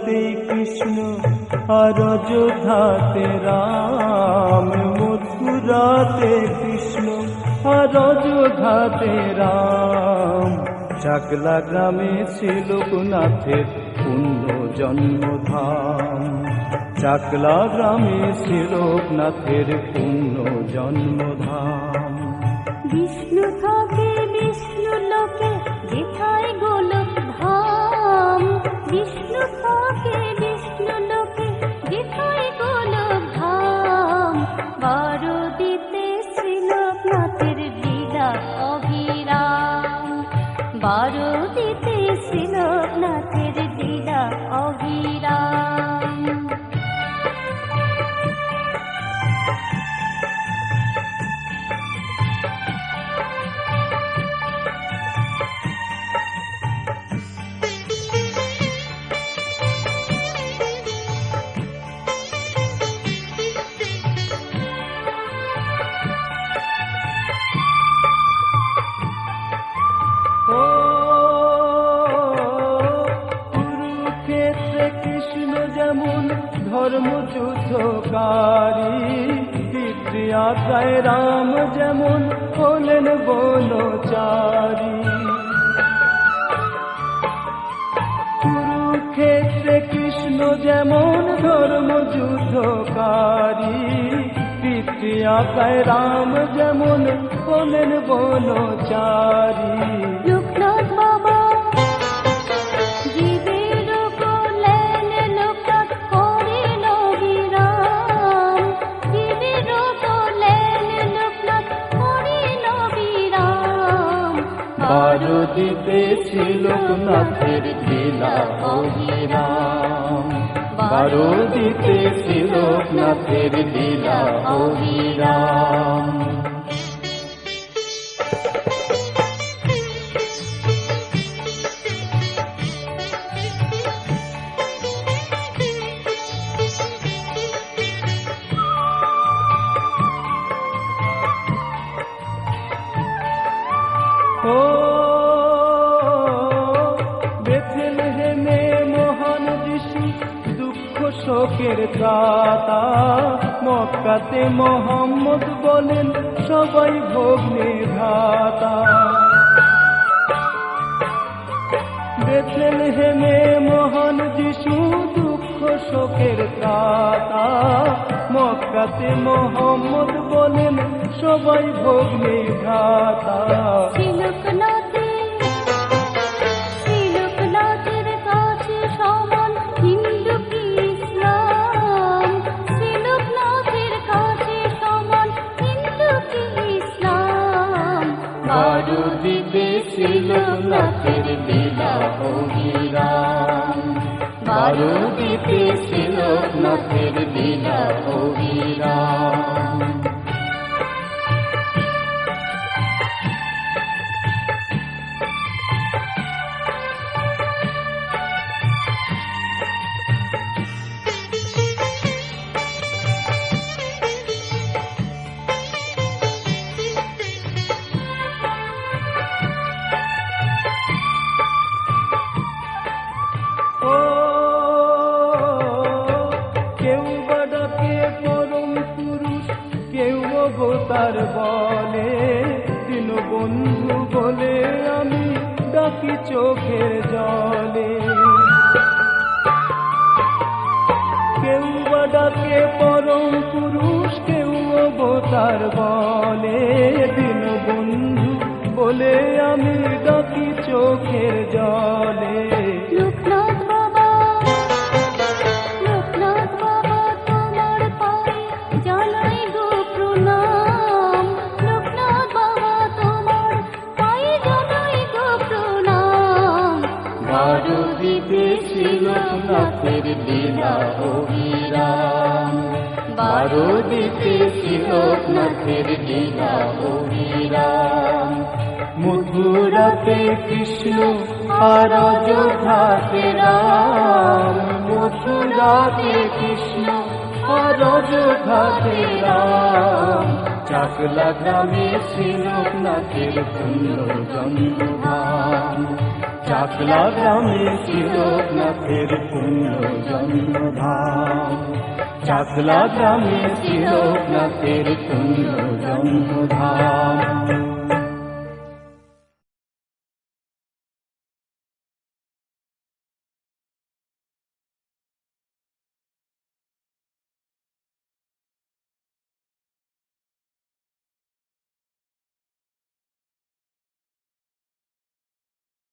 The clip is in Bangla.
মথুরাতে কৃষ্ণ আর অযোধ্যাতে রাম, মথুরাতে কৃষ্ণ আর অযোধ্যাতে রাম। চাকলা গ্রামে শ্রী লোকনাথের পুণ্য জন্মধাম, চাকলা গ্রামে শ্রী লোকনাথের পুণ্য জন্মধাম। বিষ্ণু থাকে বিষ্ণু লোকে যেথায় গোলক ধাম, বিষ্ণু থাকে বিষ্ণু লোকে যেথায় গোলক ধাম। বারোদিতে শ্রী লোকনাথের লীলা অবিরাম, বারোদিতে শ্রী লোকনাথের লীলা অবিরাম। কুরুক্ষেত্রে কৃষ্ণ যেমন ধর্মযুদ্ধকারী, তীর্থযাত্রায় রাম যেমন হলেন বনচারী। কুরুক্ষেত্রে কৃষ্ণ যেমন ধর্মযুদ্ধকারী, তীর্থযাত্রায় রাম যেমন হলেন বনচারী। লোকনাথ বাবা জীবের কল্যাণ লোকনাথ করেন অবিরাম, জীবের কল্যাণ লোকনাথ করেন অবিরাম। বারোদিতে শ্রী লোকনাথের লীলা অবিরাম, বারোদিতে শ্রী লোকনাথের লীলা অবিরাম। ও বেথলেহেমে মহান যিশু দুঃখ শোকের ত্রাতা, মক্কাতে মোহাম্মদ বলেন সবাই ভগ্নে ভ্রাতা। বেথলেহেমে মহান যিশু দুঃখ শোকের ত্রাতা, মক্কাতে মোহাম্মদ বলেন সবাই ভগ্নে ভ্রাতা। শ্রী লোকনাথের কাছে সমান হিন্দু কি ইসলাম, শ্রী লোকনাথের কাছে সমান হিন্দু কি ইসলাম। বারোদিতে শ্রী লোকনাথের লীলা অবিরাম, বারোদিতে শ্রী লোকনাথের লীলা অবিরাম। কেউ বা ডাকে পরম পুরুষ, কেউ অবতার বলে, দীনবন্ধু বলে আমি ডাকি চোখের জলে। কেউ বা ডাকে পরম পুরুষ, কেউ অবতার বলে, দীনবন্ধু বলে আমি ডাকি চোখের জলে। লোকনাথ বাবা তোমার পায়ে জানাই গো প্রণাম, লোকনাথ বাবা তোমার পায়ে জানাই গো প্রণাম। বারোদিতে শ্রী লোকনাথের লীলা অবিরাম, বারোদিতে শ্রী লোকনাথের লীলা অবিরাম। মথুরাতে কৃষ্ণ আর অযোধ্যাতে রাম, মথুরাতে কৃষ্ণ আর অযোধ্যাতে রাম। চাকলা গ্রামে শ্রী লোকনাথের পুণ্য জন্মধাম। চাকলা গ্রামে শ্রী লোকনাথের পুণ্য জন্মধাম। চাকলা গ্রামে শ্রী লোকনাথের পুণ্য জন্মধাম।